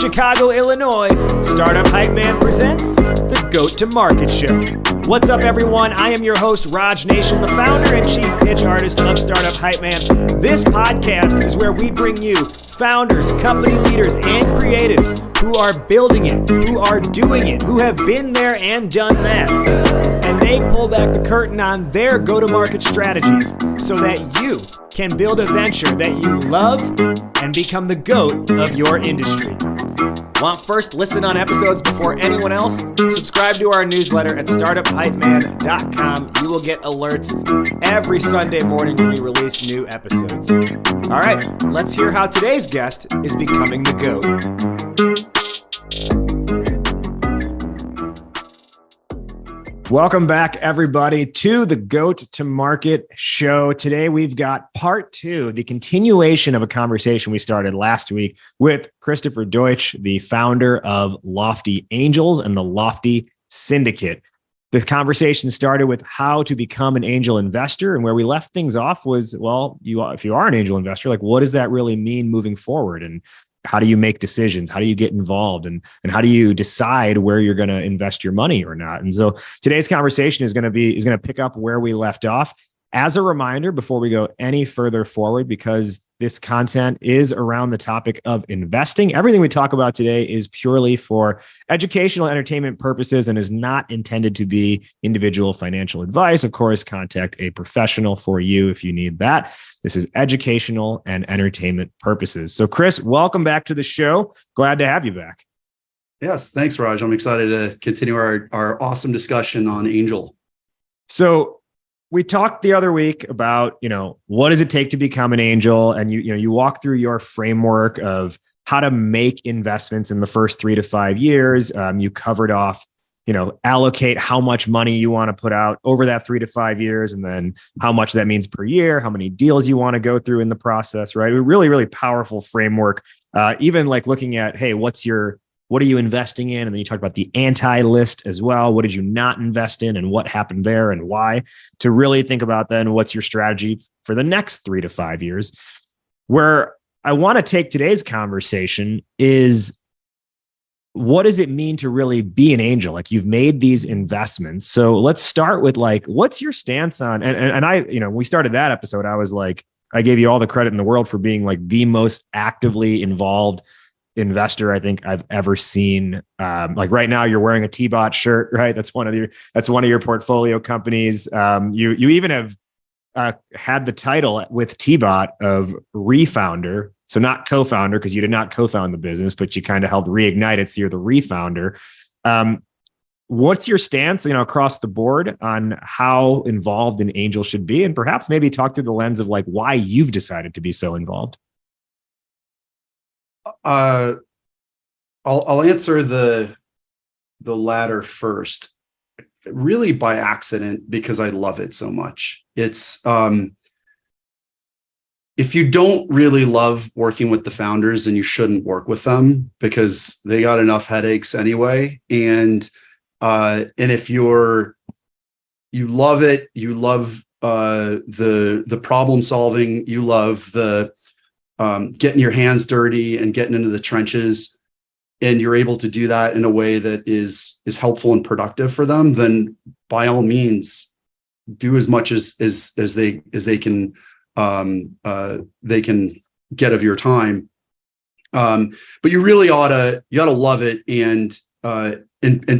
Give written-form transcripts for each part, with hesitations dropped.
Chicago, Illinois, Startup Hype Man presents the Goat to Market Show. What's up, everyone? I am your host, Raj Nation, the founder and chief pitch artist of Startup Hype Man. This podcast is where we bring you founders, company leaders, and creatives who are building it, who are doing it, who have been there and done that. And they pull back the curtain on their go-to-market strategies so that you can build a venture that you love and become the GOAT of your industry. Want first listen on episodes before anyone else? Subscribe to our newsletter at startuphypeman.com. You will get alerts every Sunday morning when we release new episodes. All right, let's hear how today's guest is becoming the GOAT. Welcome back, everybody, to the Goat to Market Show. Today, we've got part two, the continuation of a conversation we started last week with Christopher Deutsch, the founder of Lofty Angels and the Lofty Syndicate. The conversation started with how to become an angel investor, and where we left things off was, well, if you are an angel investor, like, what does that really mean moving forward? And how do you make decisions? How do you get involved? And how do you decide where you're going to invest your money or not? And so today's conversation is going to pick up where we left off. As a reminder, before we go any further forward, because this content is around the topic of investing, everything we talk about today is purely for educational entertainment purposes and is not intended to be individual financial advice. Of course, contact a professional for you if you need that. This is educational and entertainment purposes. So, Chris, welcome back to the show. Glad to have you back. Yes, thanks, Raj. I'm excited to continue our awesome discussion on Angel. So, we talked the other week about, what does it take to become an angel? And you walk through your framework of how to make investments in the first 3 to 5 years. You covered off, allocate how much money you want to put out over that 3 to 5 years, and then how much that means per year, how many deals you want to go through in the process, right? A really, really powerful framework. Even like looking at, hey, what are you investing in? And then you talked about the anti-list as well. What did you not invest in and what happened there and why? To really think about then what's your strategy for the next 3 to 5 years. Where I want to take today's conversation is, what does it mean to really be an angel? Like, you've made these investments. So let's start with what's your stance on, and I, when we started that episode, I was like, I gave you all the credit in the world for being like the most actively involved investor I think I've ever seen. Like right now, you're wearing a T-Bot shirt, right? That's one of your portfolio companies. You even have had the title with T-Bot of refounder, so not co-founder, because you did not co-found the business, but you kind of helped reignite it, so you're the refounder. What's your stance, across the board on how involved an angel should be, and perhaps maybe talk through the lens of like why you've decided to be so involved? I'll answer the latter first, really by accident, because I love it so much. It's if you don't really love working with the founders, then you shouldn't work with them, because they got enough headaches anyway. And if you love it, you love the problem solving, you love the getting your hands dirty and getting into the trenches, and you're able to do that in a way that is helpful and productive for them, then by all means do as much as they can get of your time. But you really ought to love it and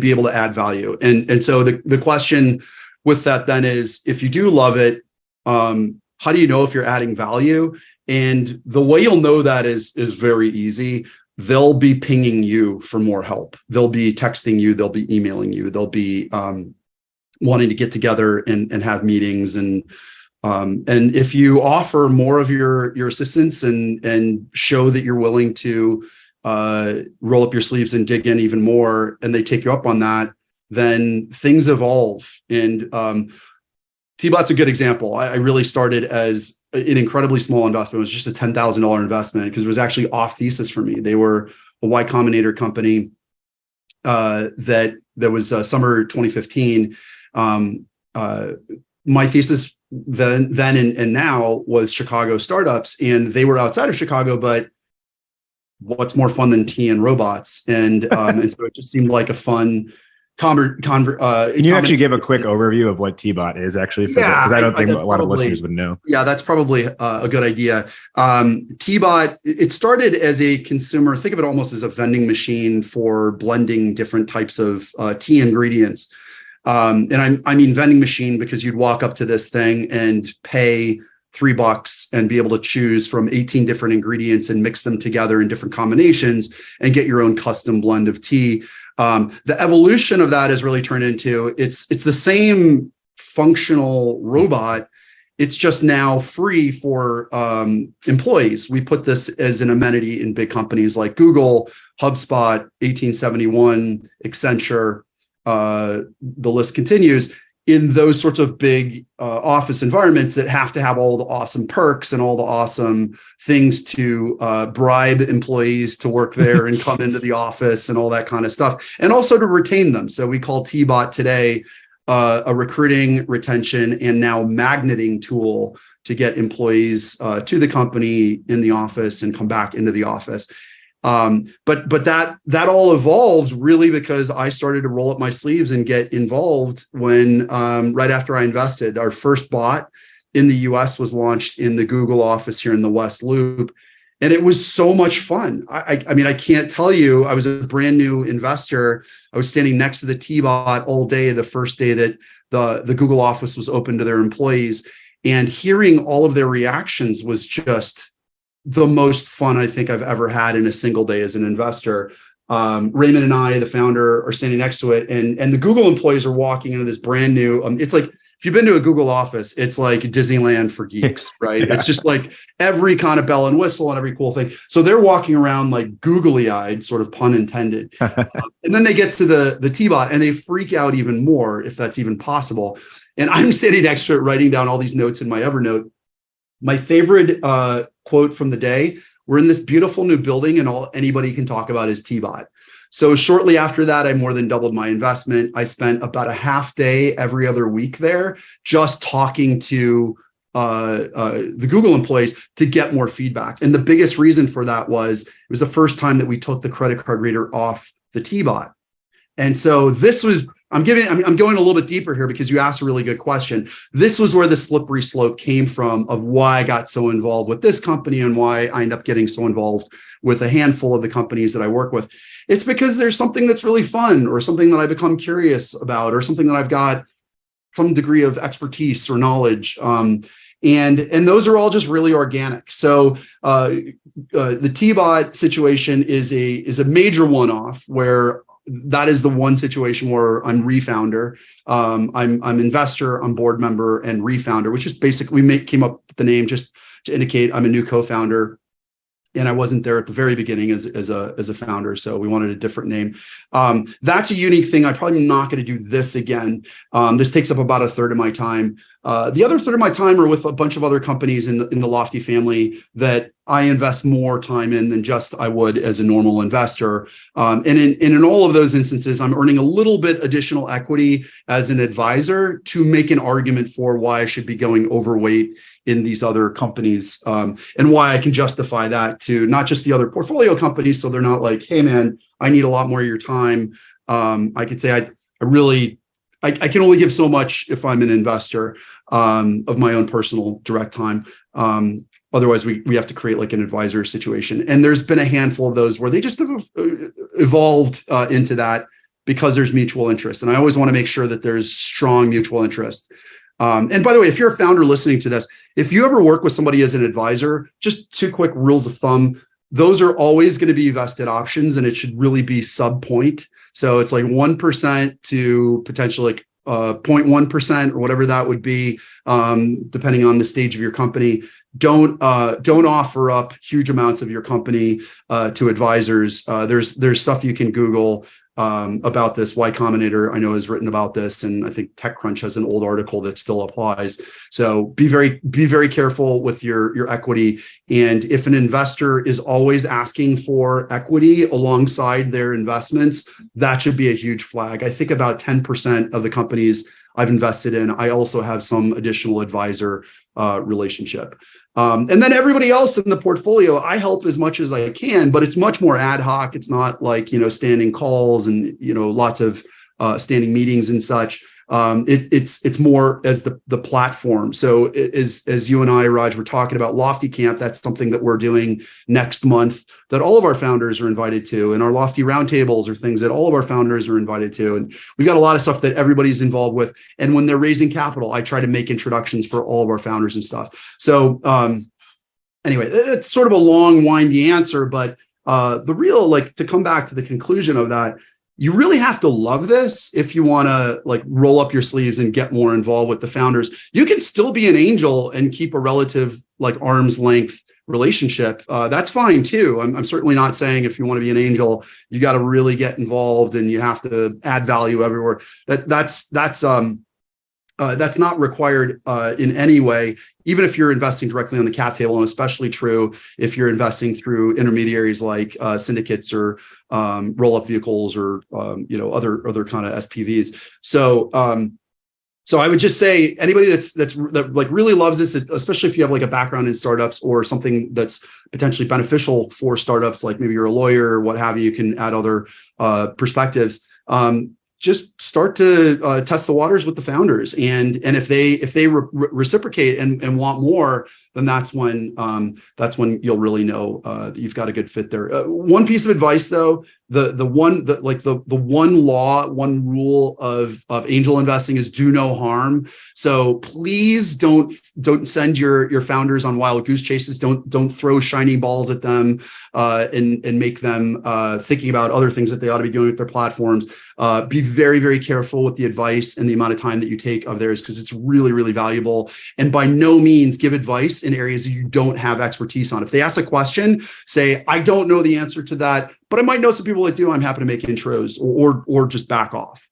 be able to add value. And so the question with that then is, if you do love it, how do you know if you're adding value? And the way you'll know that is very easy. They'll be pinging you for more help. They'll be texting you. They'll be emailing you. They'll be wanting to get together and have meetings. And if you offer more of your assistance and show that you're willing to roll up your sleeves and dig in even more, and they take you up on that, then things evolve. And T-Bot's a good example. I really started as an incredibly small investment. It was just a $10,000 investment because it was actually off thesis for me. They were a Y Combinator company that was summer 2015. My thesis then and now was Chicago startups, and they were outside of Chicago, but what's more fun than tea and robots? And so it just seemed like a fun Can you actually give a quick overview of what T-Bot is actually? Because I don't think a lot of listeners would know. Yeah, that's probably a good idea. T-Bot, it started as a consumer, think of it almost as a vending machine for blending different types of tea ingredients. And I mean vending machine because you'd walk up to this thing and pay $3 and be able to choose from 18 different ingredients and mix them together in different combinations and get your own custom blend of tea. The evolution of that has really turned into it's the same functional robot. It's just now free for employees. We put this as an amenity in big companies like Google, HubSpot, 1871, Accenture. The list continues. In those sorts of big office environments that have to have all the awesome perks and all the awesome things to bribe employees to work there and come into the office and all that kind of stuff, and also to retain them. So we call T-Bot today a recruiting, retention, and now magneting tool to get employees to the company in the office and come back into the office. But that all evolved really because I started to roll up my sleeves and get involved when right after I invested. Our first bot in the US was launched in the Google office here in the West Loop. And it was so much fun. I mean, I can't tell you, I was a brand new investor. I was standing next to the T-Bot all day, the first day that the Google office was open to their employees. And hearing all of their reactions was just the most fun I think I've ever had in a single day as an investor. Raymond and I, the founder, are standing next to it, and the Google employees are walking into this brand new. It's like if you've been to a Google office, it's like Disneyland for geeks, right? Yeah. It's just like every kind of bell and whistle and every cool thing. So they're walking around like googly-eyed, sort of pun intended. And then they get to the T-Bot and they freak out even more, if that's even possible. And I'm sitting next to it, writing down all these notes in my Evernote. My favorite quote from the day: "We're in this beautiful new building, and all anybody can talk about is T-Bot." So shortly after that, I more than doubled my investment. I spent about a half day every other week there, just talking to the Google employees to get more feedback. And the biggest reason for that was it was the first time that we took the credit card reader off the T-Bot. And so this was, I'm going a little bit deeper here because you asked a really good question. This was where the slippery slope came from of why I got so involved with this company and why I end up getting so involved with a handful of the companies that I work with. It's because there's something that's really fun, or something that I become curious about, or something that I've got some degree of expertise or knowledge. And those are all just really organic. So the T-Bot situation is a major one-off where that is the one situation where I'm refounder. I'm investor, I'm board member, and refounder, which is basically came up with the name just to indicate I'm a new co-founder. And I wasn't there at the very beginning as a founder, so we wanted a different name. That's a unique thing. I'm probably not going to do this again. This takes up about a third of my time. The other third of my time are with a bunch of other companies in the Lofty family that I invest more time in than just I would as a normal investor. And in all of those instances, I'm earning a little bit additional equity as an advisor to make an argument for why I should be going overweight in these other companies, and why I can justify that to not just the other portfolio companies. So they're not like, hey man, I need a lot more of your time. I could say I can only give so much if I'm an investor of my own personal direct time. Otherwise, we have to create like an advisor situation. And there's been a handful of those where they just have evolved into that because there's mutual interest. And I always want to make sure that there's strong mutual interest. And by the way, if you're a founder listening to this, if you ever work with somebody as an advisor, just 2 quick rules of thumb. Those are always going to be vested options, and it should really be sub point. So it's like 1% to potentially 0.1% or whatever that would be, depending on the stage of your company. Don't offer up huge amounts of your company to advisors. There's stuff you can Google about this. Y Combinator, I know, has written about this, and I think TechCrunch has an old article that still applies. So be very careful with your equity. And if an investor is always asking for equity alongside their investments, that should be a huge flag. I think about 10% of the companies I've invested in. I also have some additional advisor relationship. And then everybody else in the portfolio, I help as much as I can, but it's much more ad hoc. It's not like, standing calls and, lots of standing meetings and such. It's more as the platform. So as you and I, Raj, were talking about Lofty Camp, that's something that we're doing next month that all of our founders are invited to. And our Lofty roundtables are things that all of our founders are invited to. And we've got a lot of stuff that everybody's involved with. And when they're raising capital, I try to make introductions for all of our founders and stuff. So anyway, it's sort of a long, windy answer, but the real, to come back to the conclusion of that, you really have to love this if you want to roll up your sleeves and get more involved with the founders. You can still be an angel and keep a relative arm's length relationship. That's fine too. I'm certainly not saying if you want to be an angel, you got to really get involved and you have to add value everywhere. That's not required in any way, even if you're investing directly on the cap table, and especially true if you're investing through intermediaries like syndicates or roll-up vehicles or other kind of SPVs. So I would just say anybody that really loves this, especially if you have a background in startups or something that's potentially beneficial for startups, like maybe you're a lawyer or what have you, you can add other perspectives. Just start to test the waters with the founders, and if they reciprocate and want more, then that's when you'll really know that you've got a good fit there. One piece of advice, though, the one law, one rule of angel investing is do no harm. So please don't send your founders on wild goose chases. Don't throw shiny balls at them and make them thinking about other things that they ought to be doing with their platforms. Be very, very careful with the advice and the amount of time that you take of theirs, because it's really, really valuable. And by no means give advice in areas that you don't have expertise on. If they ask a question, say, I don't know the answer to that, but I might know some people that do. I'm happy to make intros, or just back off.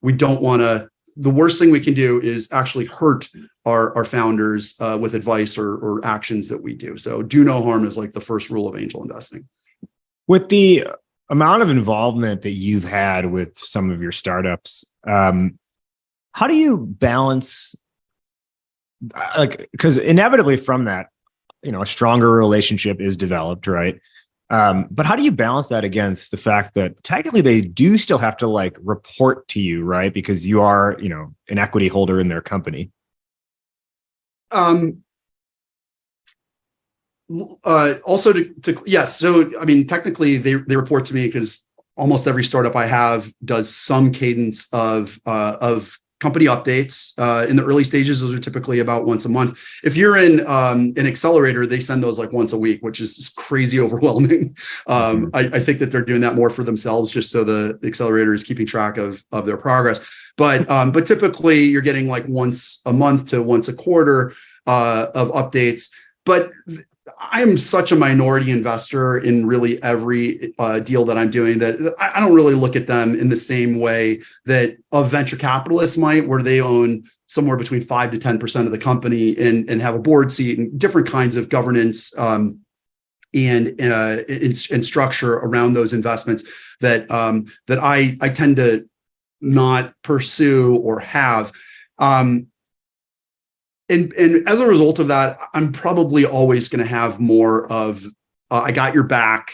We don't want to. The worst thing we can do is actually hurt our founders with advice or actions that we do. So do no harm is the first rule of angel investing. With the amount of involvement that you've had with some of your startups, how do you balance, because inevitably from that, a stronger relationship is developed, right? But how do you balance that against the fact that technically they do still have to report to you, right? Because you are, an equity holder in their company. Also yes. So, I mean, technically they report to me because almost every startup I have does some cadence of company updates. In the early stages, those are typically about once a month. If you're in an accelerator, they send those once a week, which is just crazy overwhelming. I think that they're doing that more for themselves, just so the accelerator is keeping track of their progress. But typically you're getting once a month to once a quarter of updates. But I'm such a minority investor in really every deal that I'm doing that I don't really look at them in the same way that a venture capitalist might, where they own somewhere between 5 to 10% of the company and have a board seat and different kinds of governance and structure around those investments that I tend to not pursue or have. And as a result of that, I'm probably always going to have more of I got your back.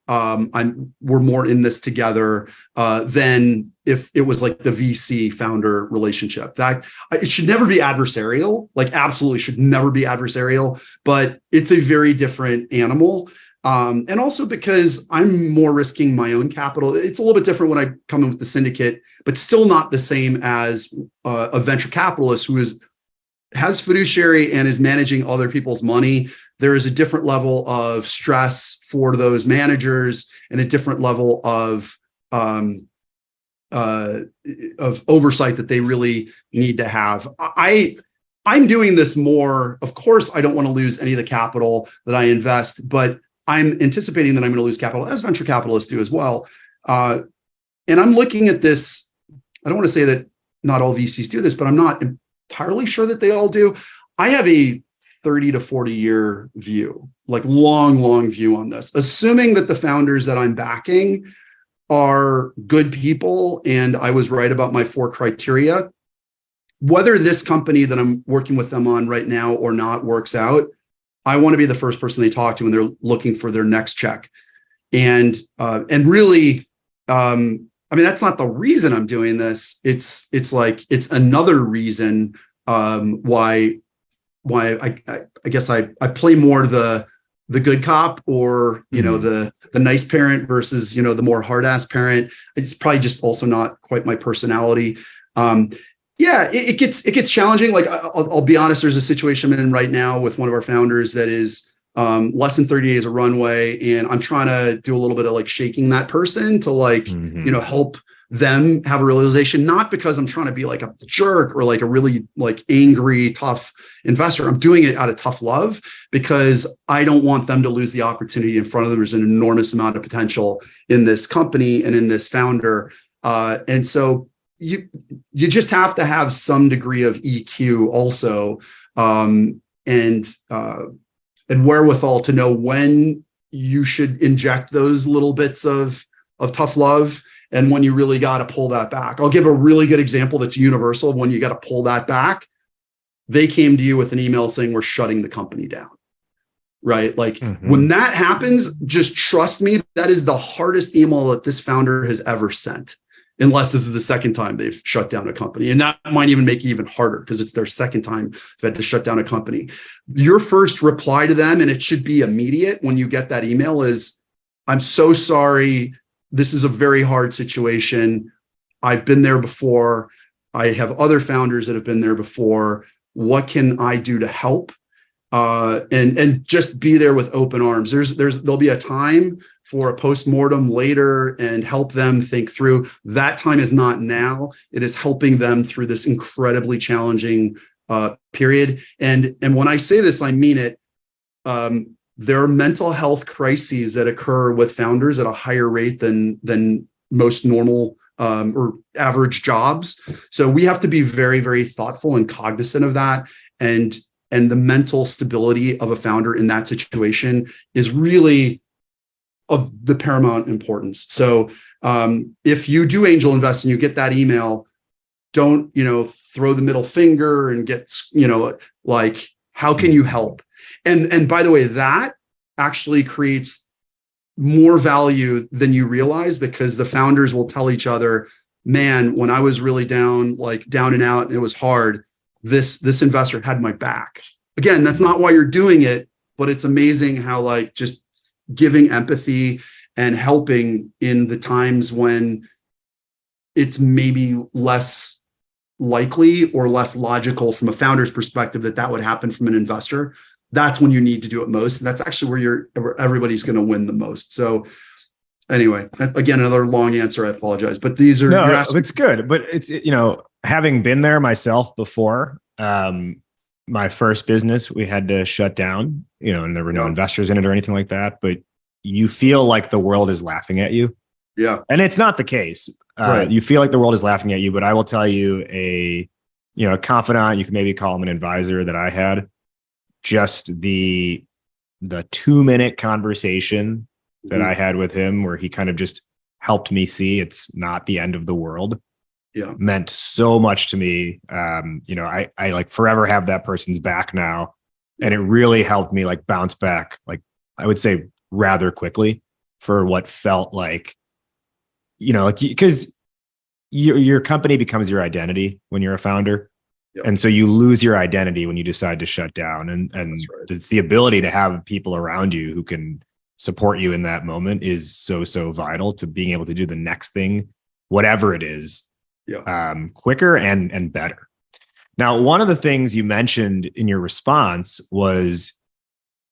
We're more in this together than if it was the VC founder relationship. That it should never be adversarial. Absolutely should never be adversarial. But it's a very different animal. And also because I'm more risking my own capital. It's a little bit different when I come in with the syndicate, but still not the same as a venture capitalist who has fiduciary and is managing other people's money. There is a different level of stress for those managers and a different level of oversight that they really need to have. I'm doing this more. Of course, I don't want to lose any of the capital that I invest, but I'm anticipating that I'm going to lose capital, as venture capitalists do as well. And I'm looking at this. I don't want to say that not all VCs do this, but I'm not entirely sure that they all do. I have a 30 to 40 year view, long view on this, assuming that the founders that I'm backing are good people. And I was right about my 4 criteria. whether this company that I'm working with them on right now or not works out, I want to be the first person they talk to when they're looking for their next check. And really, I mean, that's not the reason I'm doing this. It's like, it's another reason why I guess I play more the good cop, or, you know, the nice parent versus, you know, the more hard ass parent. It's probably just also not quite my personality. Yeah, it gets challenging. Like I'll be honest, there's a situation I'm in right now with one of our founders that is less than 30 days of runway, and I'm trying to do a little bit of like shaking that person to like, you know, help them have a realization, not because I'm trying to be like a jerk or like a really like angry, tough investor. I'm doing it out of tough love because I don't want them to lose the opportunity in front of them. There's an enormous amount of potential in this company and in this founder. And so you just have to have some degree of EQ also, and wherewithal to know when you should inject those little bits of tough love and when you really got to pull that back. I'll give a really good example that's universal. When you got to pull that back, they came to you with an email saying, we're shutting the company down, right? Like when that happens, just trust me, that is the hardest email that this founder has ever sent, unless this is the second time they've shut down a company. And that might even make it even harder because it's their second time they've had to shut down a company. Your first reply to them, and it should be immediate when you get that email, is, I'm so sorry. This is a very hard situation. I've been there before. I have other founders that have been there before. What can I do to help? And just be there with open arms. There'll be a time for a postmortem later and help them think through. That time is not now. It is helping them through this incredibly challenging period. And when I say this, I mean it. There are mental health crises that occur with founders at a higher rate than most normal or average jobs. So we have to be very, very thoughtful and cognizant of that. And the mental stability of a founder in that situation is really of the paramount importance. So if you do angel invest and you get that email, don't, you know, throw the middle finger and get, you know, like, how can you help? And by the way, that actually creates more value than you realize, because the founders will tell each other, man, when I was really down, like down and out, and it was hard, this investor had my back. Again, that's not why you're doing it, but it's amazing how like just giving empathy and helping in the times when it's maybe less likely or less logical from a founder's perspective that would happen from an investor. That's when you need to do it most. And that's actually where everybody's going to win the most. So anyway, again, another long answer. I apologize, but these are, it's good. But it's, you know, having been there myself before, my first business, we had to shut down, you know, and there were no investors in it or anything like that, but you feel like the world is laughing at you. Yeah. And it's not the case. Right. You feel like the world is laughing at you, but I will tell you a confidant, you can maybe call him an advisor that I had, just the 2-minute conversation that I had with him where he kind of just helped me see it's not the end of the world. Yeah. Meant so much to me. You know, I like forever have that person's back now. And it really helped me like bounce back, like I would say rather quickly for what felt like, you know, like, because your company becomes your identity when you're a founder. Yep. And so you lose your identity when you decide to shut down. And right. It's the ability to have people around you who can support you in that moment is so vital to being able to do the next thing, whatever it is, quicker and better. Now, one of the things you mentioned in your response was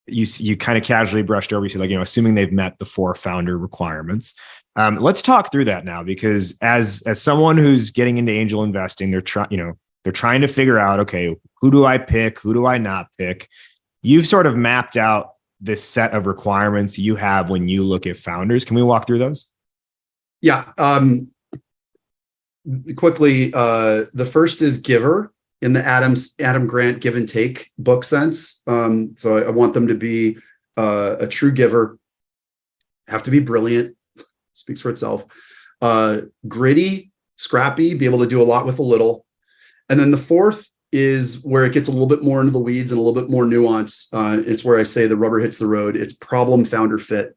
you kind of casually brushed over, you said, like, you know, assuming they've met the 4 founder requirements. Let's talk through that now, because as someone who's getting into angel investing, they're trying to figure out, okay, who do I pick? Who do I not pick? You've sort of mapped out this set of requirements you have when you look at founders. Can we walk through those? Yeah. Quickly, the first is giver in the Adam Grant Give and Take book sense. So I want them to be a true giver, have to be brilliant, speaks for itself, gritty, scrappy, be able to do a lot with a little, And then the fourth is where it gets a little bit more into the weeds and a little bit more nuance. It's where I say the rubber hits the road. It's problem founder fit,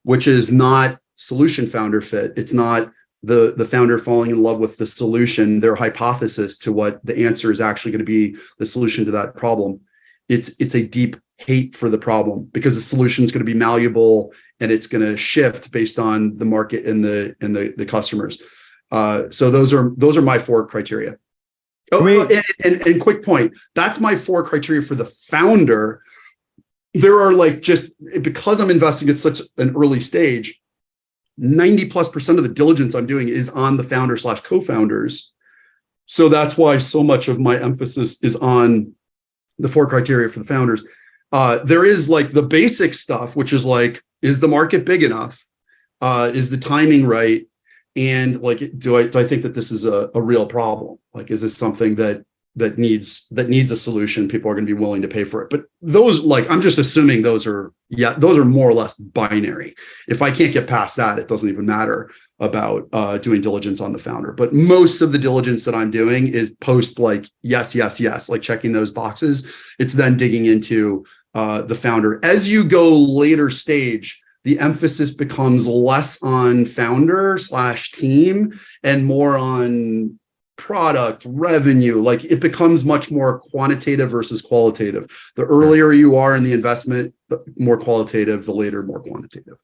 which is not solution founder fit. It's not the founder falling in love with the solution, their hypothesis to what the answer is actually going to be the solution to that problem. It's a deep hate for the problem because the solution is going to be malleable and it's going to shift based on the market and the customers. So those are my 4 criteria. Oh, and quick point. That's my 4 criteria for the founder. There are like, just because I'm investing at such an early stage, 90+% of the diligence I'm doing is on the founder / co-founders. So that's why so much of my emphasis is on the 4 criteria for the founders. There is like the basic stuff, which is like, is the market big enough? Is the timing right? And like, do I think that this is a real problem? Like, is this something that needs a solution? People are going to be willing to pay for it. But those, like, I'm just assuming those are more or less binary. If I can't get past that, it doesn't even matter about doing diligence on the founder. But most of the diligence that I'm doing is post like yes, like checking those boxes. It's then digging into the founder. As you go later stage, the emphasis becomes less on founder / team and more on product, revenue. Like, it becomes much more quantitative versus qualitative. The earlier you are in the investment, the more qualitative, the later, more quantitative.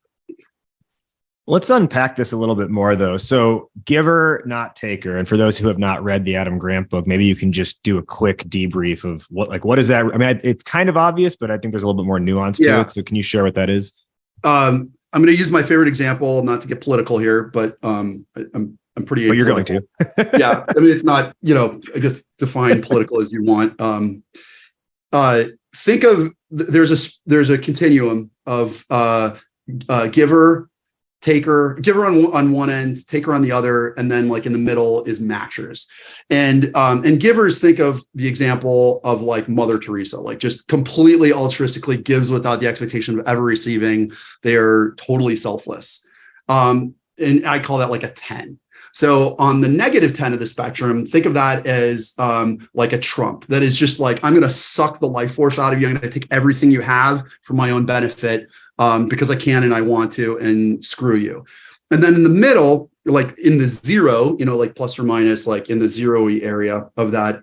Let's unpack this a little bit more, though. So giver, not taker. And for those who have not read the Adam Grant book, maybe you can just do a quick debrief of what is that? I mean, it's kind of obvious, but I think there's a little bit more nuance to it. So can you share what that is? I'm going to use my favorite example, not to get political here, but I'm pretty. But you're going to. Yeah, I mean, it's not, I guess define political as you want. Think of there's a continuum of giver, taker, giver on one end, taker on the other, and then like in the middle is matchers. And givers, think of the example of like Mother Teresa, like just completely altruistically gives without the expectation of ever receiving. They are totally selfless. And I call that like a 10. So on the negative 10 of the spectrum, think of that as like a Trump. That is just like, I'm going to suck the life force out of you. I'm going to take everything you have for my own benefit because I can and I want to, and screw you. And then in the middle, like in the 0, like plus or minus, like in the 0-y area of that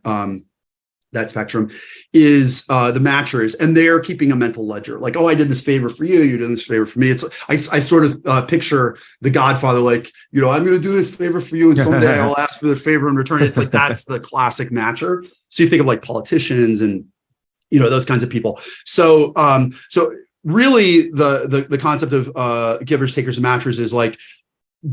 that spectrum is the matchers, and they're keeping a mental ledger. Like, oh, I did this favor for you, you did this favor for me. It's I sort of picture the Godfather, like, I'm going to do this favor for you, and someday I'll ask for the favor in return. It's like that's the classic matcher. So you think of like politicians and those kinds of people. So really the concept of givers, takers, and matchers is like,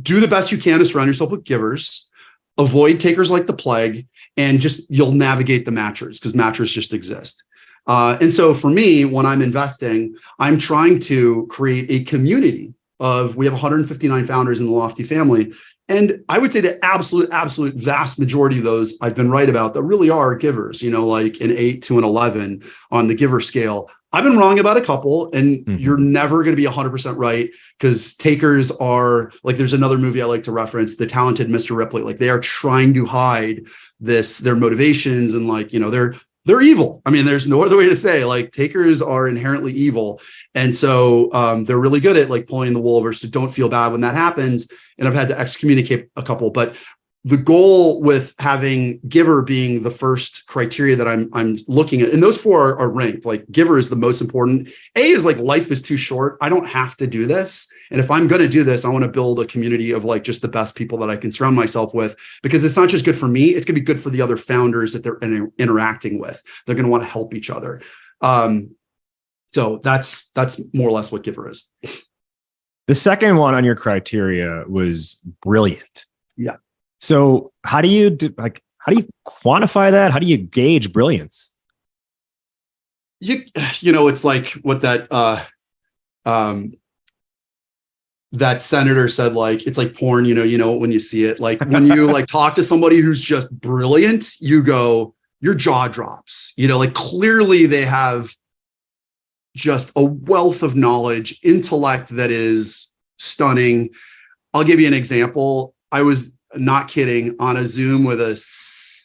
do the best you can to surround yourself with givers, avoid takers like the plague, and just you'll navigate the matchers because matchers just exist. And so for me, when I'm investing, I'm trying to create a community we have 159 founders in the Lofty family. And I would say the absolute vast majority of those I've been right about that really are givers, like an 8 to an 11 on the giver scale. I've been wrong about a couple, and you're never going to be 100% right, because takers are like, there's another movie I like to reference, The Talented Mr. Ripley. Like, they are trying to hide their motivations, and like, they're evil. I mean, there's no other way to say, like, takers are inherently evil. And so they're really good at like pulling the wool over, so don't feel bad when that happens. And I've had to excommunicate a couple, but the goal with having giver being the first criteria that I'm looking at, and those 4 are ranked. Like, giver is the most important. A is like, life is too short. I don't have to do this. And if I'm going to do this, I want to build a community of like just the best people that I can surround myself with, because it's not just good for me. It's going to be good for the other founders that they're interacting with. They're going to want to help each other. So that's more or less what giver is. The second one on your criteria was brilliant. Yeah. So how do you quantify that? How do you gauge brilliance? It's like what that senator said, like, it's like porn, when you see it, like when you like talk to somebody who's just brilliant, you go, your jaw drops, like clearly they have just a wealth of knowledge, intellect that is stunning. I'll give you an example. I was not kidding, on a Zoom with a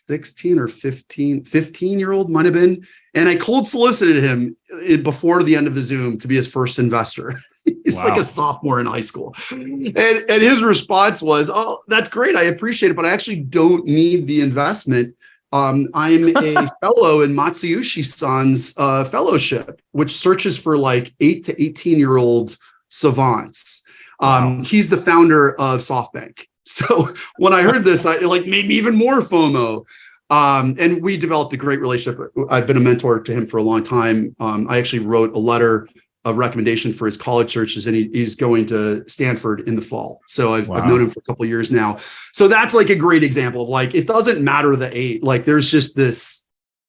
16 or 15-year-old might have been. And I cold solicited him before the end of the Zoom to be his first investor. He's like a sophomore in high school. And his response was, "Oh, that's great. I appreciate it, but I actually don't need the investment. I'm a fellow in Matsuyushi-san's fellowship, which searches for like 8 to 18-year-old savants. He's the founder of SoftBank." So when I heard this, I like made me even more FOMO. And we developed a great relationship. I've been a mentor to him for a long time. I actually wrote a letter of recommendation for his college searches, and he's going to Stanford in the fall. So I've known him for a couple of years now. So that's like a great example of like, it doesn't matter the age. Like there's just this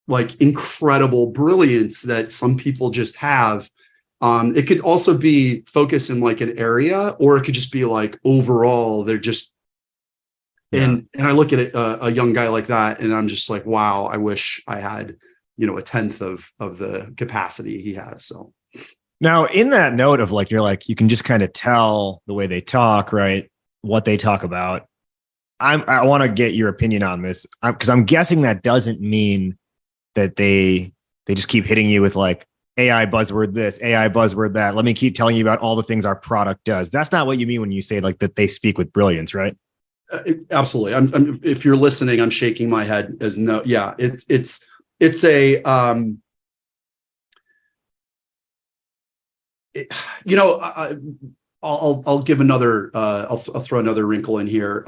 like incredible brilliance that some people just have. It could also be focused in like an area, or it could just be like overall, they're just, and I look at it, a young guy like that, and I'm just like, wow, I wish I had, a tenth of the capacity he has. So. Now, in that note of like, you're like, you can just kind of tell the way they talk, right? What they talk about. I want to get your opinion on this because I'm guessing that doesn't mean that they just keep hitting you with like AI buzzword this, AI buzzword that. Let me keep telling you about all the things our product does. That's not what you mean when you say like that they speak with brilliance, right? Absolutely. I'm if you're listening, I'm shaking my head as no. Yeah, it's a I'll give another I'll throw another wrinkle in here.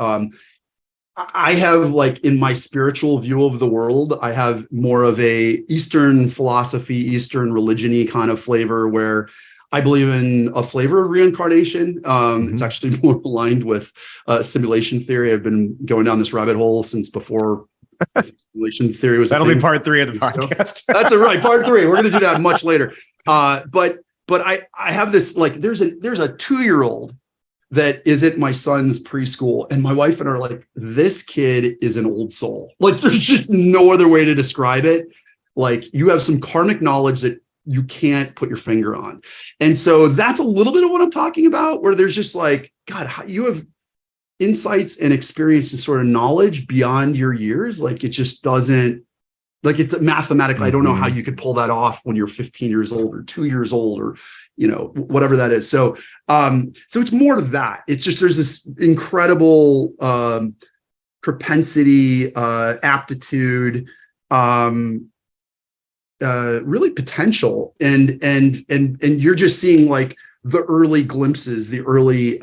I have like in my spiritual view of the world, I have more of a Eastern philosophy, Eastern religion-y kind of flavor where I believe in a flavor of reincarnation. It's actually more aligned with simulation theory. I've been going down this rabbit hole since before simulation theory was. That'll be part 3 of the podcast. That's right, part 3. We're going to do that much later. But I have this like there's a 2-year-old that is at my son's preschool, and my wife and I are like, this kid is an old soul. Like there's just no other way to describe it. Like you have some karmic knowledge that you can't put your finger on. And so that's a little bit of what I'm talking about, where there's just like, God, you have insights and experience and sort of knowledge beyond your years. Like it just doesn't, like it's mathematically, I don't know how you could pull that off when you're 15 years old or 2 years old or, whatever that is. So, so it's more to that. It's just, there's this incredible propensity, aptitude, really potential. And you're just seeing like the early glimpses, the early,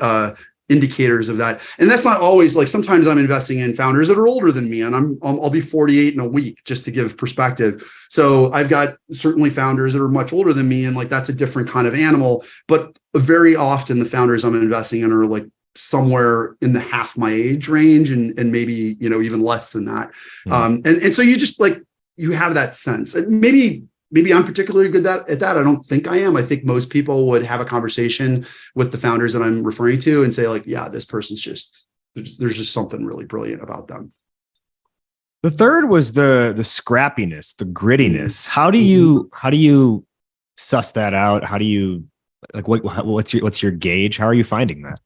indicators of that. And that's not always like, sometimes I'm investing in founders that are older than me, and I'll be 48 in a week, just to give perspective. So I've got certainly founders that are much older than me, and like that's a different kind of animal. But very often the founders I'm investing in are like somewhere in the half my age range, and maybe even less than that. And so you just like, you have that sense. Maybe I'm particularly good at that. I don't think I am. I think most people would have a conversation with the founders that I'm referring to and say like, yeah, this person's just, there's just something really brilliant about them. The third was the scrappiness, the grittiness. How do you suss that out? How do you like, what's your gauge? How are you finding that?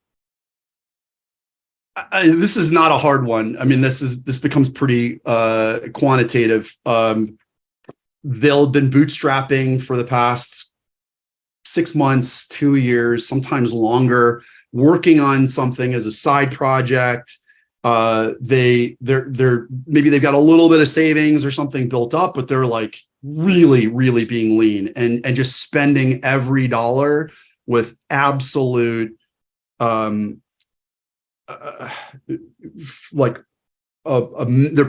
This is not a hard one. I mean, this becomes pretty quantitative. They'll have been bootstrapping for the past 6 months, 2 years, sometimes longer, working on something as a side project. They're maybe they've got a little bit of savings or something built up, but they're like really, really being lean and just spending every dollar with absolute they're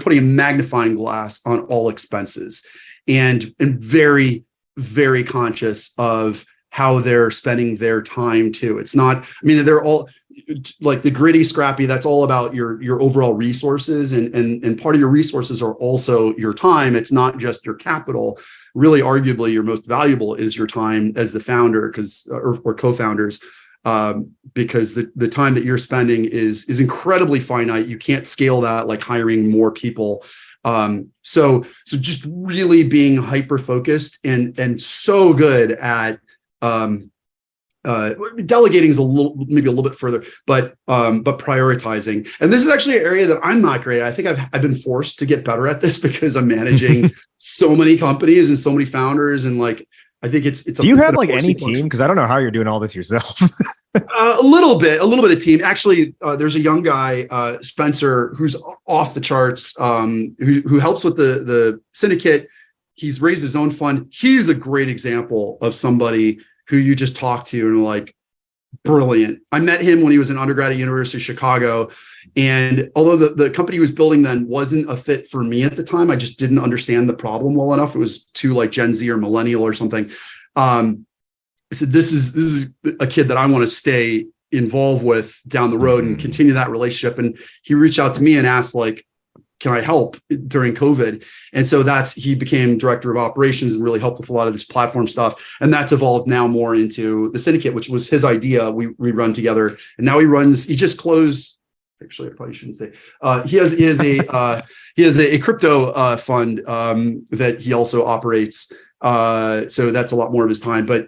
putting a magnifying glass on all expenses. And very, very conscious of how they're spending their time too. It's not, I mean, they're all like the gritty, scrappy, that's all about your overall resources. And part of your resources are also your time. It's not just your capital. Really, arguably, your most valuable is your time as the founder, or co-founders, because the time that you're spending is incredibly finite. You can't scale that like hiring more people. So just really being hyper focused and so good at delegating is maybe a little bit further, but prioritizing. And this is actually an area that I'm not great at. I think I've been forced to get better at this because I'm managing so many companies and so many founders, and like I think it's. Do you have like any team? Because I don't know how you're doing all this yourself. A little bit of team. Actually, there's a young guy, Spencer, who's off the charts, who helps with the syndicate. He's raised his own fund. He's a great example of somebody who you just talk to and are like, brilliant. I met him when he was an undergrad at University of Chicago. And although the company he was building then wasn't a fit for me at the time, I just didn't understand the problem well enough. It was too like Gen Z or millennial or something. I said, this is a kid that I want to stay involved with down the road and continue that relationship. And he reached out to me and asked, like, can I help during COVID? And so he became director of operations and really helped with a lot of this platform stuff. And that's evolved now more into the syndicate, which was his idea. We run together, and now he just closed. Actually, I probably shouldn't say. He has a crypto fund that he also operates. So that's a lot more of his time. But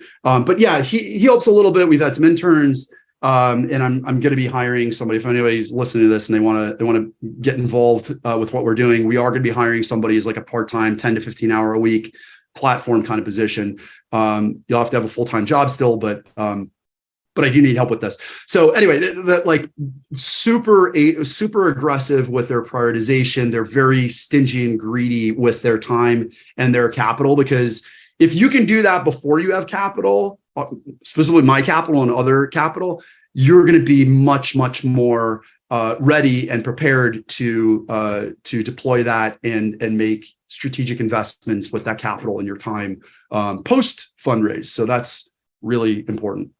yeah, he helps a little bit. We've had some interns. And I'm going to be hiring somebody. If anybody's listening to this and they want to get involved with what we're doing, we are going to be hiring somebody as like a part-time 10 to 15 hour a week platform kind of position. You'll have to have a full-time job still, but I do need help with this. So anyway, that like super aggressive with their prioritization. They're very stingy and greedy with their time and their capital, because if you can do that before you have capital, specifically my capital and other capital, you're going to be much, much more ready and prepared to deploy that and make strategic investments with that capital and your time post fundraise. So that's really important.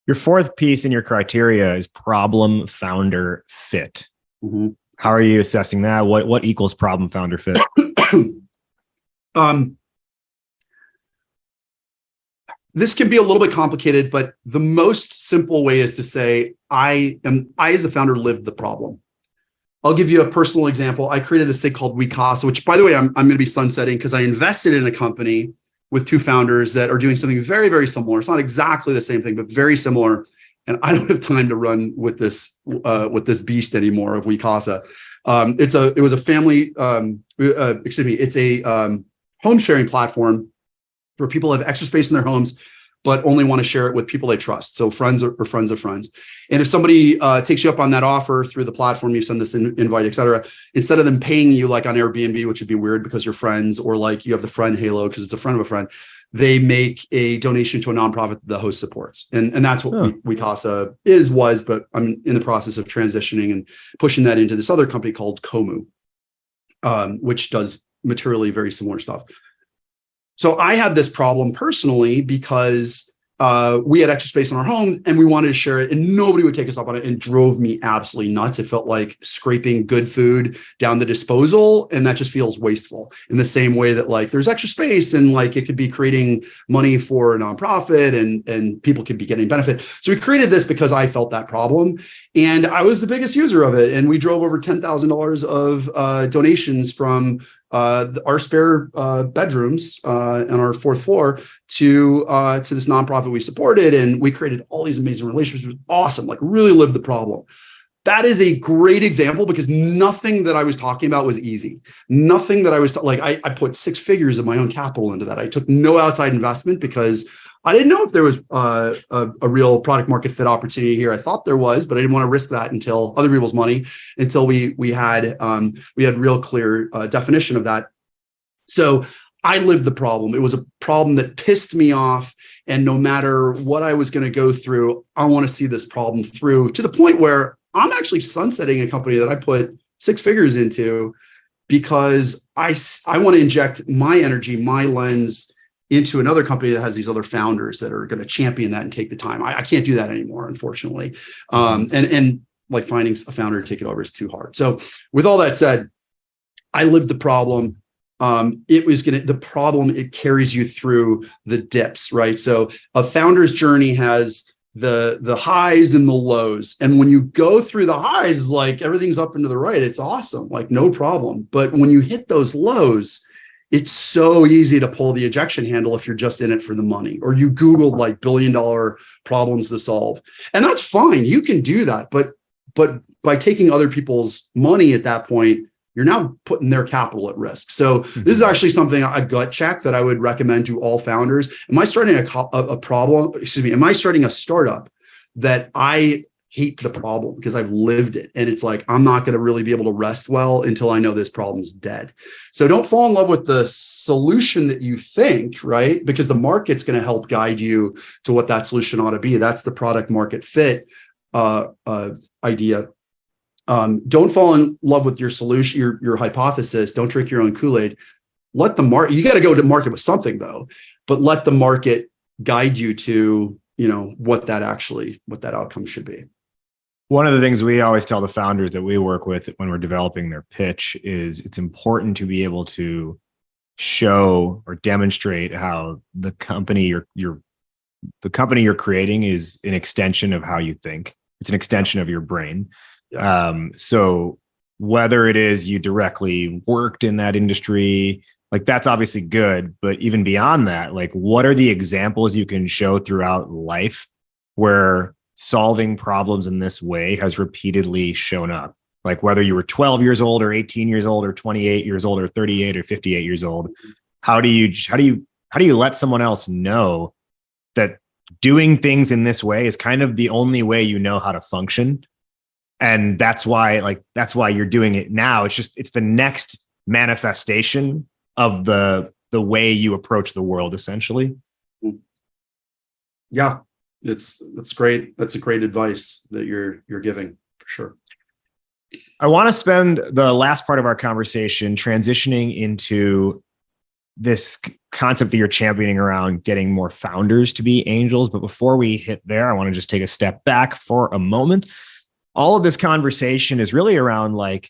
Your fourth piece in your criteria is problem founder fit. Mm-hmm. How are you assessing that? What equals problem founder fit? This can be a little bit complicated, but the most simple way is to say, I as a founder lived the problem. I'll give you a personal example. I created this thing called Akava, which, by the way, I'm going to be sunsetting because I invested in a company with two founders that are doing something very, very similar. It's not exactly the same thing, but very similar. And I don't have time to run with this beast anymore of Akava. It was a family. It's a home sharing platform for people who have extra space in their homes, but only want to share it with people they trust. So friends or friends of friends. And if somebody takes you up on that offer through the platform, you send this invite, et cetera, instead of them paying you like on Airbnb, which would be weird because you're friends, or like you have the friend halo because it's a friend of a friend, they make a donation to a nonprofit the host supports. And that's what Wikasa was, but I'm in the process of transitioning and pushing that into this other company called Komu, which does materially very similar stuff. So I had this problem personally because we had extra space in our home and we wanted to share it, and nobody would take us up on it, and drove me absolutely nuts. It felt like scraping good food down the disposal, and that just feels wasteful, in the same way that like there's extra space and like it could be creating money for a nonprofit and people could be getting benefit. So we created this because I felt that problem, and I was the biggest user of it. And we drove over $10,000 of donations from our spare bedrooms on our fourth floor to this nonprofit we supported, and we created all these amazing relationships. It was awesome, like really lived the problem. That is a great example because nothing that I was talking about was easy. Nothing that I was I put 6 figures of my own capital into that. I took no outside investment because I didn't know if there was a real product market fit opportunity here. I thought there was, but I didn't want to risk that until other people's money, until we had real clear definition of that. So I lived the problem. It was a problem that pissed me off. And no matter what I was going to go through, I want to see this problem through to the point where I'm actually sunsetting a company that I put 6 figures into because I want to inject my energy, my lens into another company that has these other founders that are going to champion that and take the time. I can't do that anymore, unfortunately. And like finding a founder to take it over is too hard. So with all that said, I lived the problem. The problem, it carries you through the dips, right? So a founder's journey has the highs and the lows. And when you go through the highs, like everything's up and to the right, it's awesome, like no problem. But when you hit those lows, it's so easy to pull the ejection handle if you're just in it for the money, or you Googled like billion-dollar problems to solve. And that's fine. You can do that. But by taking other people's money at that point, you're now putting their capital at risk. So this is actually something, a gut check that I would recommend to all founders. Am I starting am I starting a startup that I hate the problem because I've lived it? And it's like, I'm not going to really be able to rest well until I know this problem's dead. So don't fall in love with the solution that you think, right? Because the market's going to help guide you to what that solution ought to be. That's the product market fit idea. Don't fall in love with your solution, your hypothesis. Don't drink your own Kool-Aid. Let the market, you got to go to market with something though, but let the market guide you to, what that outcome should be. One of the things we always tell the founders that we work with when we're developing their pitch is it's important to be able to show or demonstrate how the company you're creating is an extension of how you think. It's an extension of your brain. Yes. So whether it is you directly worked in that industry, like that's obviously good, but even beyond that, like what are the examples you can show throughout life where solving problems in this way has repeatedly shown up? Like whether you were 12 years old or 18 years old or 28 years old or 38 or 58 years old, how do you let someone else know that doing things in this way is kind of the only way you know how to function? And that's why you're doing it now. It's the next manifestation of the way you approach the world, essentially. Yeah, that's great. That's a great advice that you're giving, for sure. I want to spend the last part of our conversation transitioning into this concept that you're championing around getting more founders to be angels. But before we hit there, I want to just take a step back for a moment. All of this conversation is really around like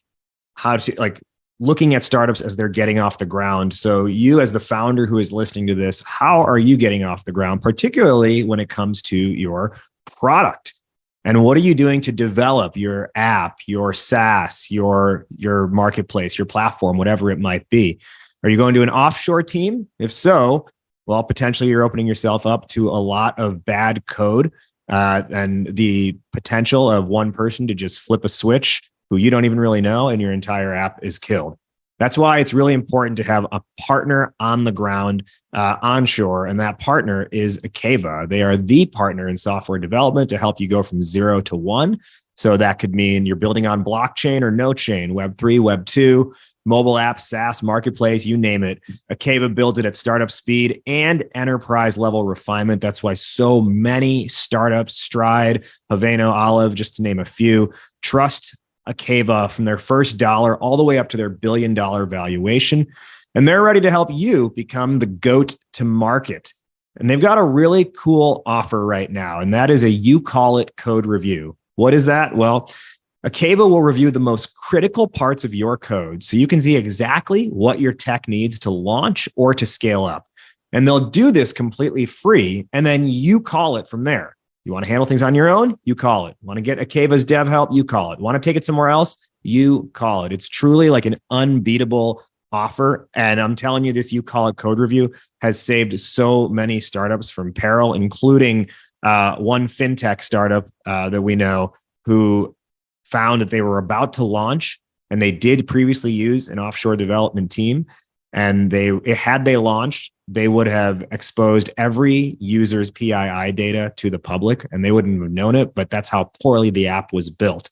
how to like looking at startups as they're getting off the ground. So you as the founder who is listening to this, how are you getting off the ground, particularly when it comes to your product? And what are you doing to develop your app, your SaaS, your marketplace, your platform, whatever it might be? Are you going to an offshore team? If so, well, potentially you're opening yourself up to a lot of bad code and the potential of one person to just flip a switch who you don't even really know, and your entire app is killed. That's why it's really important to have a partner on the ground onshore, and that partner is Akava. They are the partner in software development to help you go from 0 to 1. So that could mean you're building on blockchain or no chain, Web3, Web2, mobile app, SaaS, marketplace, you name it. Akava builds it at startup speed and enterprise level refinement. That's why so many startups, Stride, Haveno, Olive, just to name a few, trust Akava from their first dollar all the way up to their $1 billion valuation. And they're ready to help you become the GOAT to market. And they've got a really cool offer right now, and that is a You Call It code review. What is that? Well, Akava will review the most critical parts of your code so you can see exactly what your tech needs to launch or to scale up. And they'll do this completely free, and then you call it from there. You want to handle things on your own? You call it. Want to get Akava's dev help? You call it. Want to take it somewhere else? You call it. It's truly like an unbeatable offer. And I'm telling you, this You Call It code review has saved so many startups from peril, including one fintech startup that we know who found that they were about to launch, and they did previously use an offshore development team. And had they launched, they would have exposed every user's PII data to the public, and they wouldn't have known it, but that's how poorly the app was built.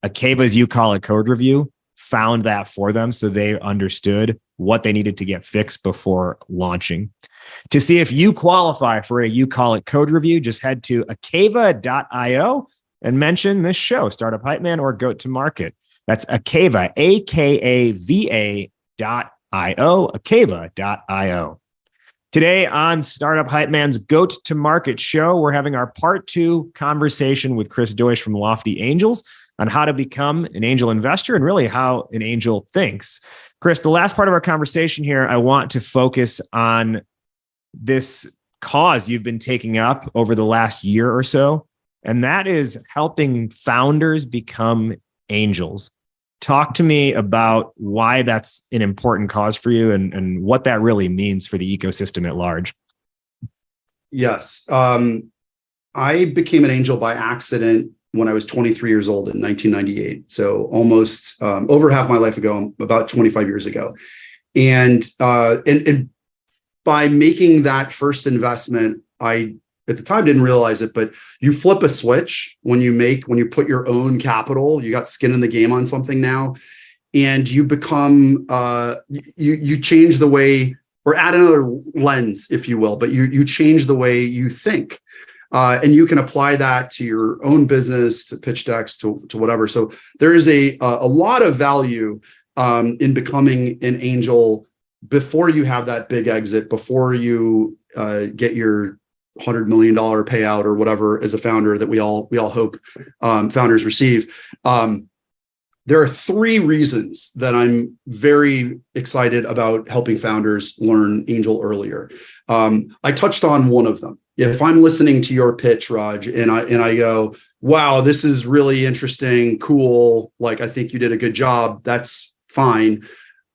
Akava's You Call It code review found that for them, so they understood what they needed to get fixed before launching. To see if you qualify for a You Call It code review, just head to akava.io and mention this show, Startup Hype Man or Goat to Market. That's Akava, AKAVA.io, akava.io. Today on Startup Hype Man's Goat to Market show, we're having our part 2 conversation with Chris Deutsch from Lofty Angels on how to become an angel investor and really how an angel thinks. Chris, the last part of our conversation here, I want to focus on this cause you've been taking up over the last year or so, and that is helping founders become angels. Talk to me about why that's an important cause for you and what that really means for the ecosystem at large. Yes. I became an angel by accident when I was 23 years old in 1998. So almost over half my life ago, about 25 years ago. And by making that first investment, I at the time didn't realize it, but you flip a switch when you put your own capital, you got skin in the game on something now, and you become you change the way, or add another lens, if you will, but you change the way you think. And you can apply that to your own business, to pitch decks, to whatever. So there is a lot of value in becoming an angel before you have that big exit, before you get your $100 million payout or whatever as a founder that we all hope founders receive. There are three reasons that I'm very excited about helping founders learn angel earlier. I touched on one of them. If I'm listening to your pitch, Raj, and I go, wow, this is really interesting, cool, like I think you did a good job, that's fine.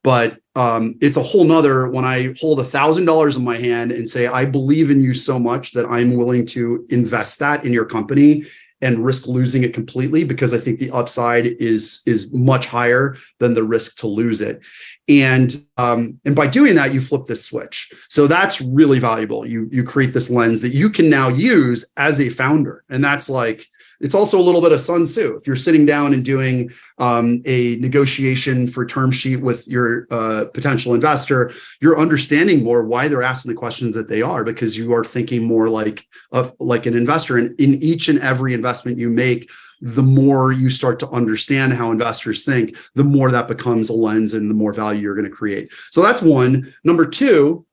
But it's a whole nother when I hold $1,000 in my hand and say, I believe in you so much that I'm willing to invest that in your company and risk losing it completely, because I think the upside is much higher than the risk to lose it. And by doing that, you flip this switch. So that's really valuable. You create this lens that you can now use as a founder. And that's like, it's also a little bit of Sun Tzu. If you're sitting down and doing a negotiation for term sheet with your potential investor, you're understanding more why they're asking the questions that they are, because you are thinking more like an investor. And in each and every investment you make, the more you start to understand how investors think, the more that becomes a lens and the more value you're going to create. So that's one. Number two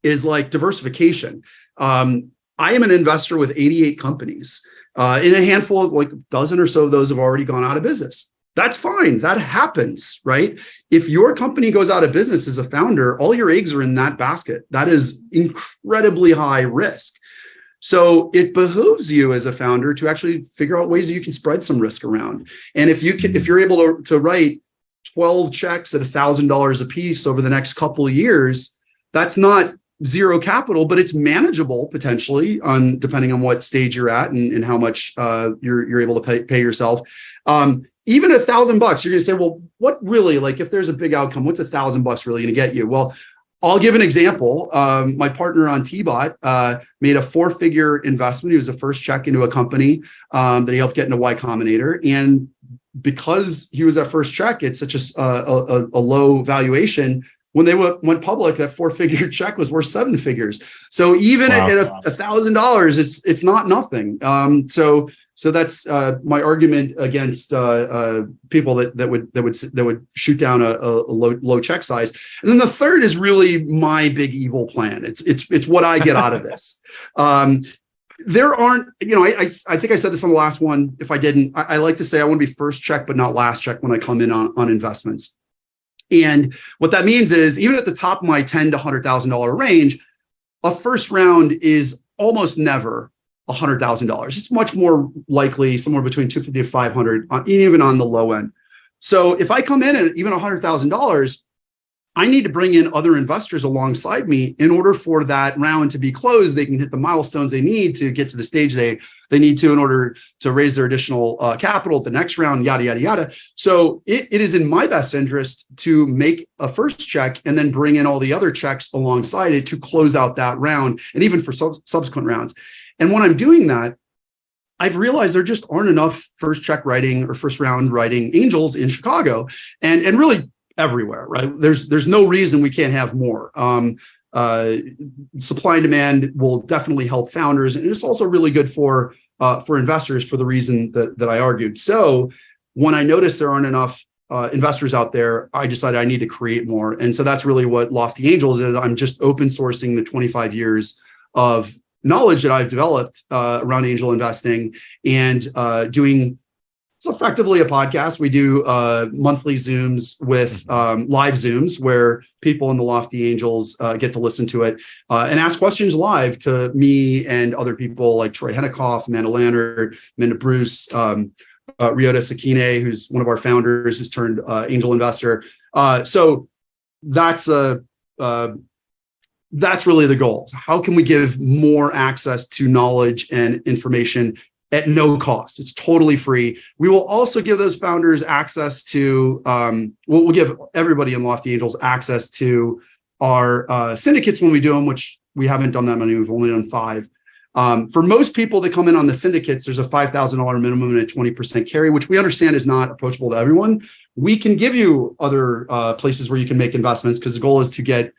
is like diversification. I am an investor with 88 companies. In a handful of like a dozen or so of those have already gone out of business. That's fine. That happens, right? If your company goes out of business as a founder, all your eggs are in that basket. That is incredibly high risk. So it behooves you as a founder to actually figure out ways that you can spread some risk around. And if you're able to write 12 checks at $1,000 a piece over the next couple of years, that's not zero capital, but it's manageable potentially depending on what stage you're at and how much you're able to pay yourself. Even $1,000, you're going to say, well, what really, like if there's a big outcome, what's $1,000 really going to get you? Well, I'll give an example. My partner on T-Bot made a 4-figure investment. He was the first check into a company that he helped get into Y Combinator. And because he was that first check, it's such a low valuation. When they went public, that 4-figure check was worth 7 figures. So even at $1,000, it's not nothing. So that's my argument against people that would shoot down a low check size. And then the third is really my big evil plan. It's what I get out of this. There aren't, I think I said this on the last one. If I didn't, I like to say I want to be first check, but not last check when I come in on investments. And what that means is even at the top of my $10,000 to $100,000 range, a first round is almost never $100,000. It's much more likely somewhere between $250,000 to $500,000, even on the low end. So if I come in at even $100,000, I need to bring in other investors alongside me in order for that round to be closed. They can hit the milestones they need to get to the stage they need to in order to raise their additional capital at the next round, yada, yada, yada. So it is in my best interest to make a first check and then bring in all the other checks alongside it to close out that round and even for subsequent rounds. And when I'm doing that, I've realized there just aren't enough first check writing or first round writing angels in Chicago and really everywhere, right? There's no reason we can't have more. Supply and demand will definitely help founders, and it's also really good for investors for the reason that I argued. So when I noticed there aren't enough investors out there, I decided I need to create more, and so that's really what Lofty Angels is. I'm just open sourcing the 25 years of knowledge that I've developed around angel investing and doing. It's effectively a podcast. We do monthly Zooms with live Zooms where people in the Lofty Angels get to listen to it and ask questions live to me and other people like Troy Hennekoff, Amanda Lannert, Minda Bruce, Ryota Sakine, who's one of our founders, who's turned angel investor. So that's really the goal. So how can we give more access to knowledge and information at no cost? It's totally free. We will also give those founders access to, we'll give everybody in Lofty Angels access to our syndicates when we do them, which we haven't done that many. We've only done 5. For most people that come in on the syndicates, there's a $5,000 minimum and a 20% carry, which we understand is not approachable to everyone. We can give you other places where you can make investments, because the goal is to get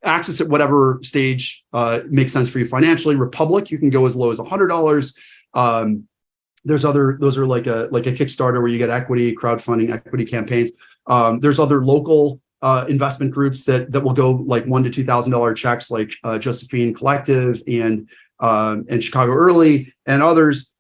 access at whatever stage makes sense for you financially. Republic, you can go as low as $100. Those are like a Kickstarter where you get equity, crowdfunding, equity campaigns. There's other local investment groups that will go like $1,000 to $2,000 checks, like Josephine Collective and Chicago Early and others.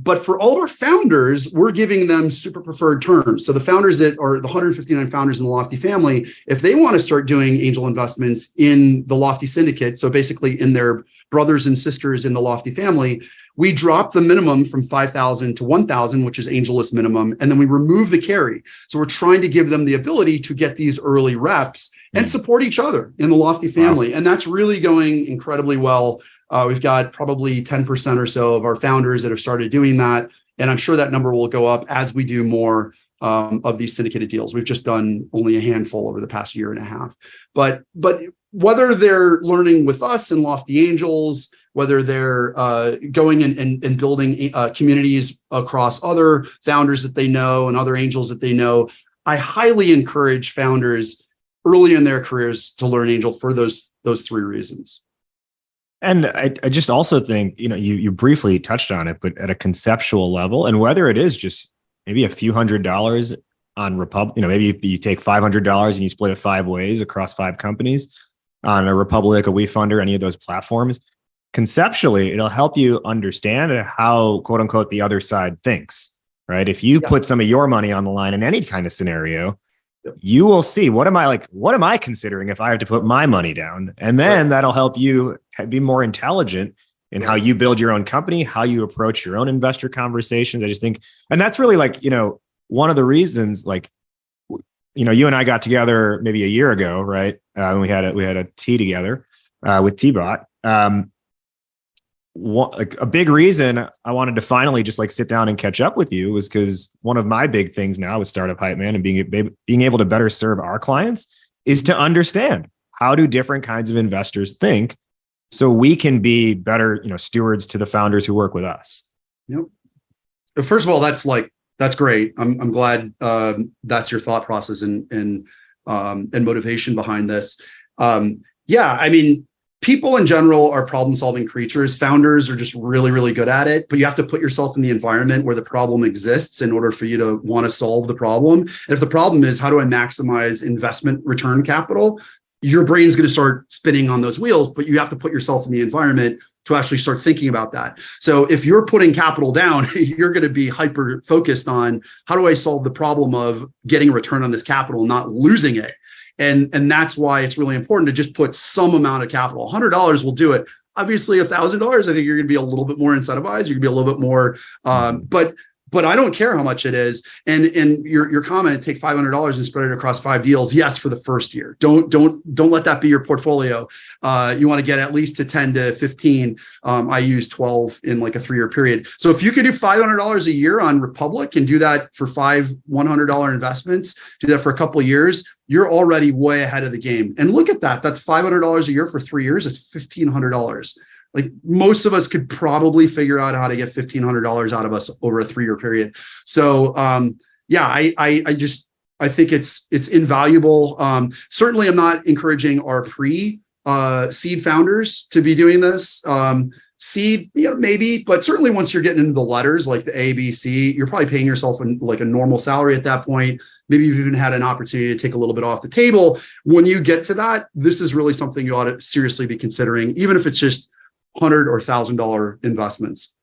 But for all our founders, we're giving them super preferred terms. So the founders that are the 159 founders in the Lofty family, if they want to start doing angel investments in the Lofty syndicate, so basically in their brothers and sisters in the Lofty family, we drop the minimum from 5,000 to 1,000, which is AngelList minimum, and then we remove the carry. So we're trying to give them the ability to get these early reps and support each other in the Lofty family. Wow. And that's really going incredibly well. We've got probably 10% or so of our founders that have started doing that. And I'm sure that number will go up as we do more of these syndicated deals. We've just done only a handful over the past year and a half. But whether they're learning with us in Lofty Angels, whether they're going and building communities across other founders that they know and other angels that they know, I highly encourage founders early in their careers to learn angel for those 3 reasons. And I just also think, you briefly touched on it, but at a conceptual level, and whether it is just maybe a few $100s on Republic, maybe you take $500 and you split it 5 ways across 5 companies on a Republic, a WeFunder, any of those platforms. Conceptually, it'll help you understand how, quote unquote, the other side thinks, right? If you put some of your money on the line in any kind of scenario, you will see, what am I considering if I have to put my money down? And then that'll help you be more intelligent in how you build your own company, how you approach your own investor conversations. I just think, and that's really one of the reasons, you and I got together maybe a year ago, right? And we had a tea together with T-Bot. A big reason I wanted to finally just sit down and catch up with you was because one of my big things now with Startup Hype Man and being able to better serve our clients is to understand, how do different kinds of investors think, so we can be better, stewards to the founders who work with us. Yep. First of all, that's great. I'm glad that's your thought process and motivation behind this. People in general are problem-solving creatures. Founders are just really, really good at it, but you have to put yourself in the environment where the problem exists in order for you to want to solve the problem. And if the problem is, how do I maximize investment return capital? Your brain's going to start spinning on those wheels, but you have to put yourself in the environment to actually start thinking about that. So if you're putting capital down, you're going to be hyper focused on, how do I solve the problem of getting a return on this capital and not losing it? And that's why it's really important to just put some amount of capital. $100 will do it. Obviously, $1,000, I think you're going to be a little bit more incentivized. You're going to be a little bit more, but I don't care how much it is. And your comment, take $500 and spread it across 5 deals. Yes, for the first year. Don't let that be your portfolio. You want to get at least to 10 to 15. I use 12 in a 3-year period. So if you could do $500 a year on Republic and do that for 5 $100 investments, do that for a couple of years, you're already way ahead of the game. And look at that. That's $500 a year for 3 years. It's $1,500. Most of us could probably figure out how to get $1,500 out of us over a 3-year period. So I think it's invaluable. Certainly, I'm not encouraging our pre-seed founders to be doing this. Seed, maybe, but certainly once you're getting into the letters like the A, B, C, you're probably paying yourself a normal salary at that point. Maybe you've even had an opportunity to take a little bit off the table. When you get to that, this is really something you ought to seriously be considering, even if it's just $100 or $1,000 investments.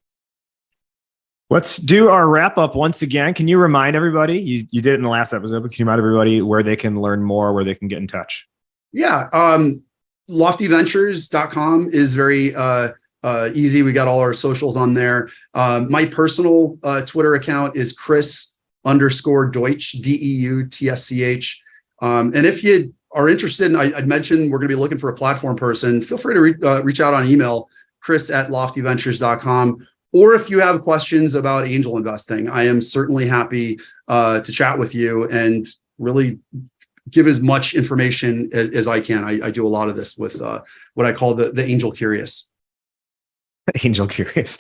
Let's do our wrap up once again. Can you remind everybody, you did it in the last episode, but can you remind everybody where they can learn more, where they can get in touch? Yeah. Loftyventures.com is very easy. We got all our socials on there. My personal Twitter account is Chris_Deutsch, DEUTSCH. And if you are interested, and I'd mentioned we're going to be looking for a platform person, feel free to reach out on email, chris@loftyventures.com. Or if you have questions about angel investing, I am certainly happy to chat with you and really give as much information as I can. I do a lot of this with what I call the angel curious. Angel curious.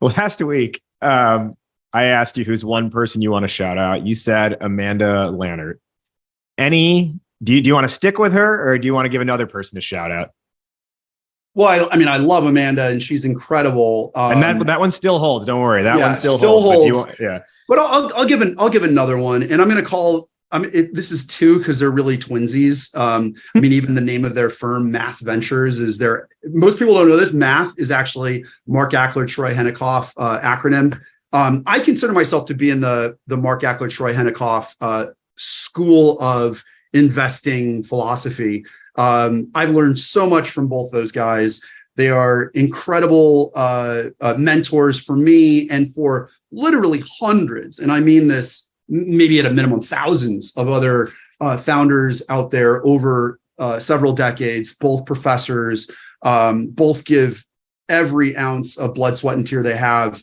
Last week, I asked you who's one person you want to shout out. You said Amanda Lannert. Do you want to stick with her, or do you want to give another person a shout out? Well, I mean, I love Amanda, and she's incredible. And that one still holds. Don't worry, that one still holds. But I'll give another one, and I'm going to call. This is two because they're really twinsies. I mean, even the name of their firm, Math Ventures, is there. Most people don't know this. Math is actually Mark Ackler, Troy Hennicoff acronym. I consider myself to be in the Mark Ackler, Troy Hennicoff school of investing philosophy. I've learned so much from both those guys. They are incredible mentors for me and for literally hundreds, and I mean this, maybe at a minimum thousands of other founders out there over several decades, both professors, both give every ounce of blood, sweat, and tear they have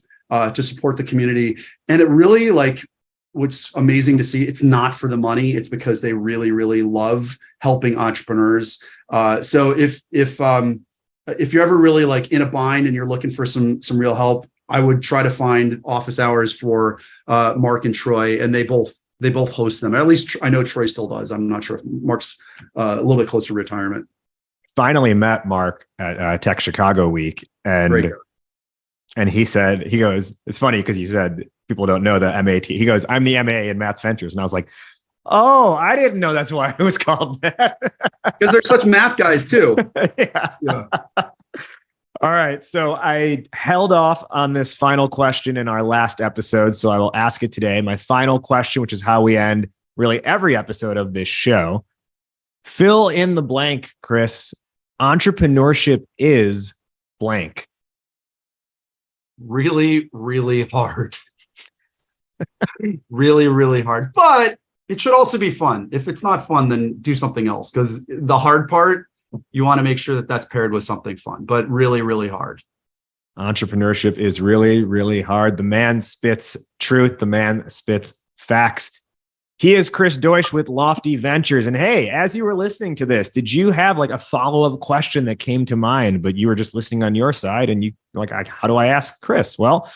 to support the community. And it really, like, what's amazing to see, it's not for the money. It's because they really, really love helping entrepreneurs. So if you're ever really like in a bind and you're looking for some real help, I would try to find office hours for Mark and Troy, and they both host them. At least I know Troy still does. I'm not sure if Mark's a little bit closer to retirement. Finally met Mark at Tech Chicago Week, and he goes, it's funny because he said people don't know the MAT. He goes, I'm the MA in Math Ventures, and I was like, oh, I didn't know that's why it was called that. Because they're such math guys too. Yeah. All right. So I held off on this final question in our last episode, so I will ask it today. My final question, which is how we end really every episode of this show. Fill in the blank, Chris. Entrepreneurship is blank. Really, really hard. Really, really hard. But it should also be fun. If it's not fun, then do something else, because the hard part, you want to make sure that that's paired with something fun, but really, really hard. Entrepreneurship is really, really hard. The man spits truth. The man spits facts. He is Chris Deutsch with Lofty Ventures. And hey, as you were listening to this, did you have like a follow-up question that came to mind, but you were just listening on your side and you like, how do I ask Chris? Well,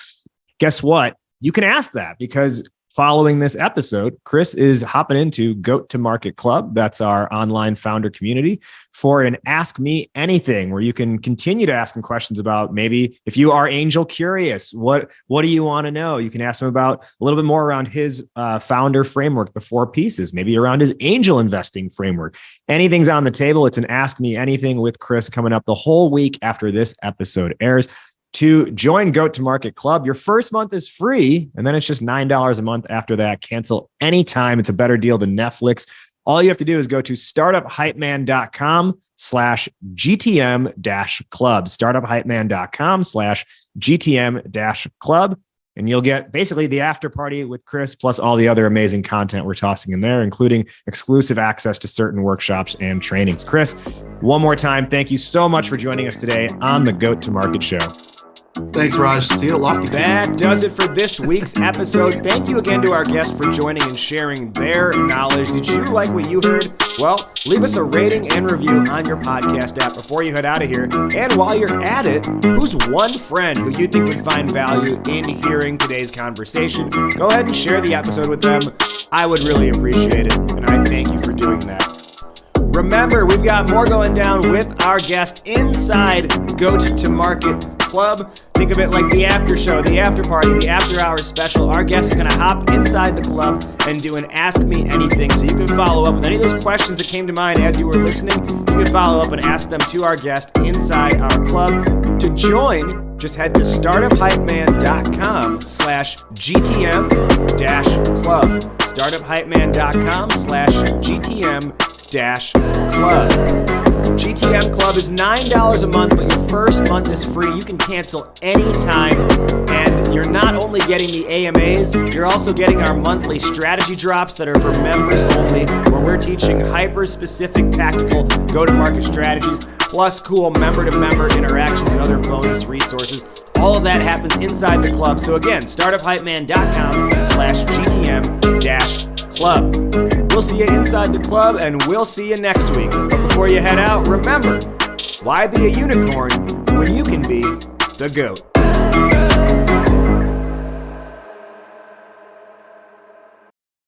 guess what? You can ask that, because following this episode, Chris is hopping into Goat to Market Club. That's our online founder community for an Ask Me Anything, where you can continue to ask him questions about, maybe if you are angel curious, what do you want to know? You can ask him about a little bit more around his founder framework, the 4 pieces, maybe around his angel investing framework. Anything's on the table. It's an Ask Me Anything with Chris coming up the whole week after this episode airs. To join Goat to Market Club, your first month is free, and then it's just $9 a month after that. Cancel anytime. It's a better deal than Netflix. All you have to do is go to startuphypeman.com/GTM-club, startuphypeman.com/GTM-club. And you'll get basically the after party with Chris, plus all the other amazing content we're tossing in there, including exclusive access to certain workshops and trainings. Chris, one more time, thank you so much for joining us today on the Goat to Market Show. Thanks, Raj. See you at Lofty. That does it for this week's episode. Thank you again to our guests for joining and sharing their knowledge. Did you like what you heard? Well, leave us a rating and review on your podcast app before you head out of here. And while you're at it, who's one friend who you think would find value in hearing today's conversation? Go ahead and share the episode with them. I would really appreciate it, and I thank you for doing that. Remember, we've got more going down with our guest inside Goat to Market Club. Think of it like the after show, the after party, the after hours special. Our guest is going to hop inside the club and do an Ask Me Anything. So you can follow up with any of those questions that came to mind as you were listening. You can follow up and ask them to our guest inside our club. To join, just head to startuphypeman.com/GTM-club. startuphypeman.com/GTM GTM Club is $9 a month, but your first month is free. You can cancel anytime, and you're not only getting the AMAs, you're also getting our monthly strategy drops that are for members only, where we're teaching hyper-specific tactical go-to-market strategies, plus cool member-to-member interactions and other bonus resources. All of that happens inside the club. So again, startuphypeman.com/GTM-club. We'll see you inside the club, and we'll see you next week. But before you head out, remember, why be a unicorn when you can be the GOAT?